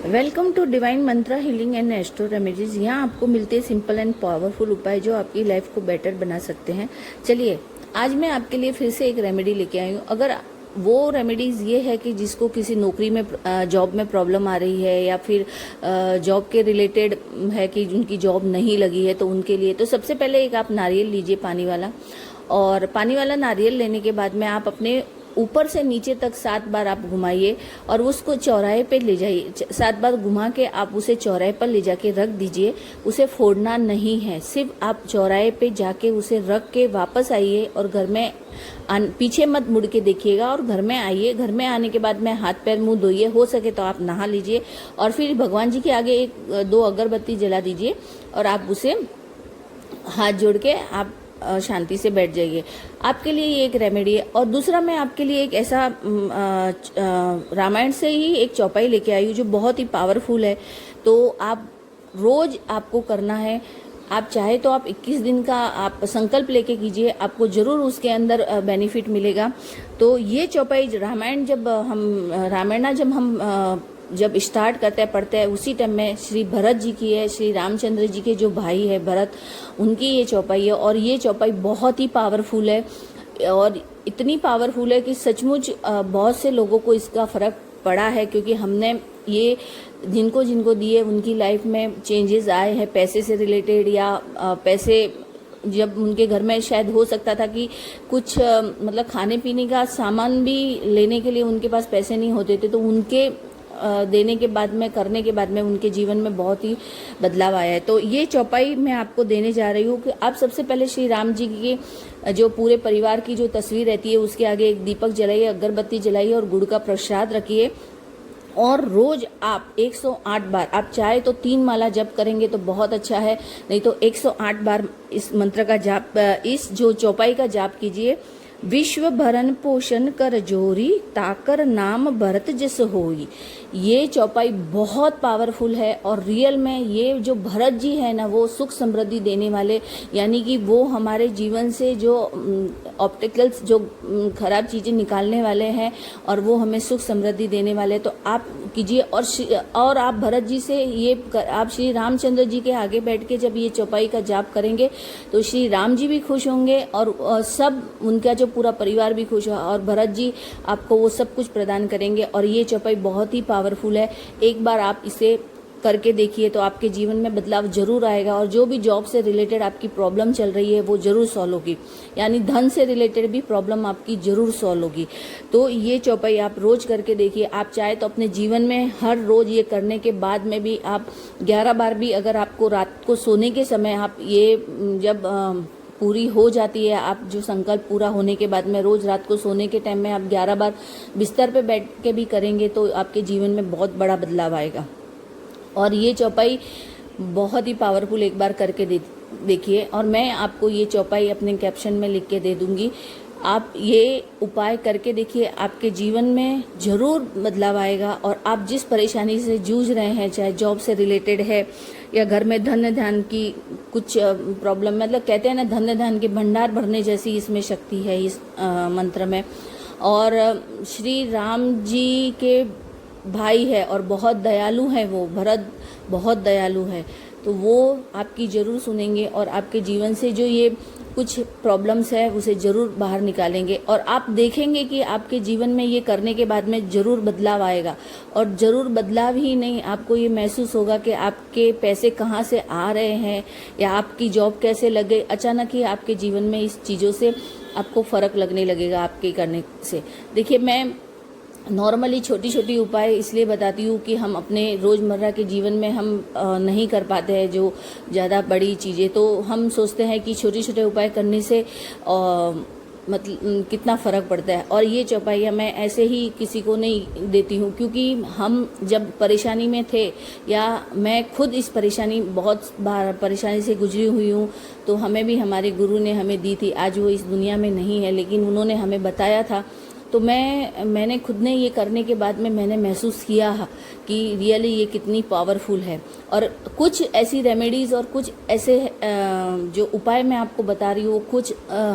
Welcome to divine mantra healing and astro remedies. यहाँ आपको मिलते हैं सिंपल एंड पावरफुल उपाय जो आपकी लाइफ को बेटर बना सकते हैं। चलिए, आज मैं आपके लिए फिर से एक रेमेडी लेके आई हूँ। अगर वो रेमेडीज ये है कि जिसको किसी नौकरी में जॉब में प्रॉब्लम आ रही है या फिर जॉब के रिलेटेड है कि उनकी जॉब नहीं लगी है, तो उनके लिए तो सबसे पहले एक आप नारियल लीजिए पानी वाला। और पानी वाला नारियल लेने के बाद में आप अपने ऊपर से नीचे तक 7 बार आप घुमाइए और उसको चौराहे पे ले जाइए। 7 बार घुमा के आप उसे चौराहे पर ले जाके रख दीजिए। उसे फोड़ना नहीं है, सिर्फ आप चौराहे पे जाके उसे रख के वापस आइए और घर में पीछे मत मुड़ के देखिएगा और घर में आइए। घर में आने के बाद में हाथ पैर मुंह धोइए, हो सके तो आप नहा लीजिए और फिर भगवान जी के आगे 2 अगरबत्ती जला दीजिए और आप उसे हाथ जोड़ के आप शांति से बैठ जाइए। आपके लिए ये एक रेमेडी है। और दूसरा, मैं आपके लिए एक ऐसा रामायण से ही एक चौपाई लेके आई हूँ जो बहुत ही पावरफुल है। तो आप रोज आपको करना है। आप चाहे तो आप 21 दिन का आप संकल्प लेके कीजिए, आपको जरूर उसके अंदर बेनिफिट मिलेगा। तो ये चौपाई रामायण जब हम जब स्टार्ट करते हैं पढ़ते हैं, उसी टाइम में श्री भरत जी की है, श्री रामचंद्र जी के जो भाई है भरत, उनकी ये चौपाई है। और ये चौपाई बहुत ही पावरफुल है और इतनी पावरफुल है कि सचमुच बहुत से लोगों को इसका फर्क पड़ा है, क्योंकि हमने ये जिनको जिनको दिए उनकी लाइफ में चेंजेस आए हैं, पैसे से रिलेटेड या पैसे जब उनके घर में शायद हो सकता था कि कुछ मतलब खाने पीने का सामान भी लेने के लिए उनके पास पैसे नहीं होते थे, तो उनके देने के बाद में करने के बाद में उनके जीवन में बहुत ही बदलाव आया है। तो ये चौपाई मैं आपको देने जा रही हूँ कि आप सबसे पहले श्री राम जी की जो पूरे परिवार की जो तस्वीर रहती है उसके आगे एक दीपक जलाइए, अगरबत्ती जलाइए और गुड़ का प्रसाद रखिए। और रोज आप 108 बार, आप चाहे तो 3 माला जप करेंगे तो बहुत अच्छा है, नहीं तो 108 बार इस मंत्र का जाप, इस जो चौपाई का जाप कीजिए। विश्व भरण पोषण कर जोरी, ताकर नाम भरत जस होई। ये चौपाई बहुत पावरफुल है और रियल में ये जो भरत जी है ना, वो सुख समृद्धि देने वाले, यानी कि वो हमारे जीवन से जो ऑब्स्टेकल्स, जो खराब चीजें निकालने वाले हैं और वो हमें सुख समृद्धि देने वाले। तो आप कीजिए और आप भरत जी से आप श्री रामचंद्र जी के आगे बैठ के जब ये चौपाई का जाप करेंगे तो श्री राम जी भी खुश होंगे और सब उनका जो पूरा परिवार भी खुश है और भरत जी आपको वो सब कुछ प्रदान करेंगे। और ये चौपाई बहुत ही पावरफुल है। एक बार आप इसे करके देखिए तो आपके जीवन में बदलाव जरूर आएगा और जो भी जॉब से रिलेटेड आपकी प्रॉब्लम चल रही है वो जरूर सॉल्व होगी, यानी धन से रिलेटेड भी प्रॉब्लम आपकी जरूर सॉल्व होगी। तो ये चौपाई आप रोज करके देखिए। आप चाहे तो अपने जीवन में हर रोज ये करने के बाद में भी आप 11 बार भी, अगर आपको रात को सोने के समय आप ये जब पूरी हो जाती है, आप जो संकल्प पूरा होने के बाद में रोज रात को सोने के टाइम में आप 11 बार बिस्तर पे बैठ के भी करेंगे तो आपके जीवन में बहुत बड़ा बदलाव आएगा। और ये चौपाई बहुत ही पावरफुल, एक बार करके देखिए। और मैं आपको ये चौपाई अपने कैप्शन में लिख के दे दूंगी। आप ये उपाय करके देखिए, आपके जीवन में जरूर बदलाव आएगा। और आप जिस परेशानी से जूझ रहे हैं, चाहे जॉब से रिलेटेड है या घर में धन ध्यान की कुछ प्रॉब्लम, मतलब कहते हैं ना, धन ध्यान के भंडार भरने जैसी इसमें शक्ति है इस मंत्र में। और श्री राम जी के भाई है और बहुत दयालु है, वो भरत बहुत दयालु है, तो वो आपकी जरूर सुनेंगे और आपके जीवन से जो ये कुछ प्रॉब्लम्स है उसे जरूर बाहर निकालेंगे। और आप देखेंगे कि आपके जीवन में ये करने के बाद में जरूर बदलाव आएगा। और जरूर बदलाव ही नहीं, आपको ये महसूस होगा कि आपके पैसे कहाँ से आ रहे हैं या आपकी जॉब कैसे लग गई। अचानक ही आपके जीवन में इस चीज़ों से आपको फर्क लगने लगेगा आपके करने से। देखिए, मैं नॉर्मली छोटी छोटी उपाय इसलिए बताती हूँ कि हम अपने रोज़मर्रा के जीवन में हम नहीं कर पाते हैं जो ज़्यादा बड़ी चीज़ें, तो हम सोचते हैं कि छोटे छोटे उपाय करने से मतलब कितना फ़र्क पड़ता है। और ये चौपाइयाँ मैं ऐसे ही किसी को नहीं देती हूँ, क्योंकि हम जब परेशानी में थे या मैं खुद इस बहुत बार परेशानी से गुजरी हुई हूँ, तो हमें भी हमारे गुरु ने हमें दी थी। आज वो इस दुनिया में नहीं है, लेकिन उन्होंने हमें बताया था तो मैंने खुद ने ये करने के बाद में मैंने महसूस किया कि रियली ये कितनी पावरफुल है। और कुछ ऐसी रेमेडीज़ और कुछ ऐसे जो उपाय मैं आपको बता रही हूँ, कुछ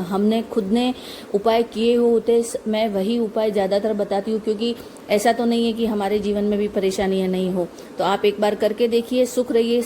हमने खुद ने उपाय किए हुए होते, मैं वही उपाय ज़्यादातर बताती हूँ, क्योंकि ऐसा तो नहीं है कि हमारे जीवन में भी परेशानियाँ नहीं हो। तो आप एक बार करके देखिए, सुख रहिए।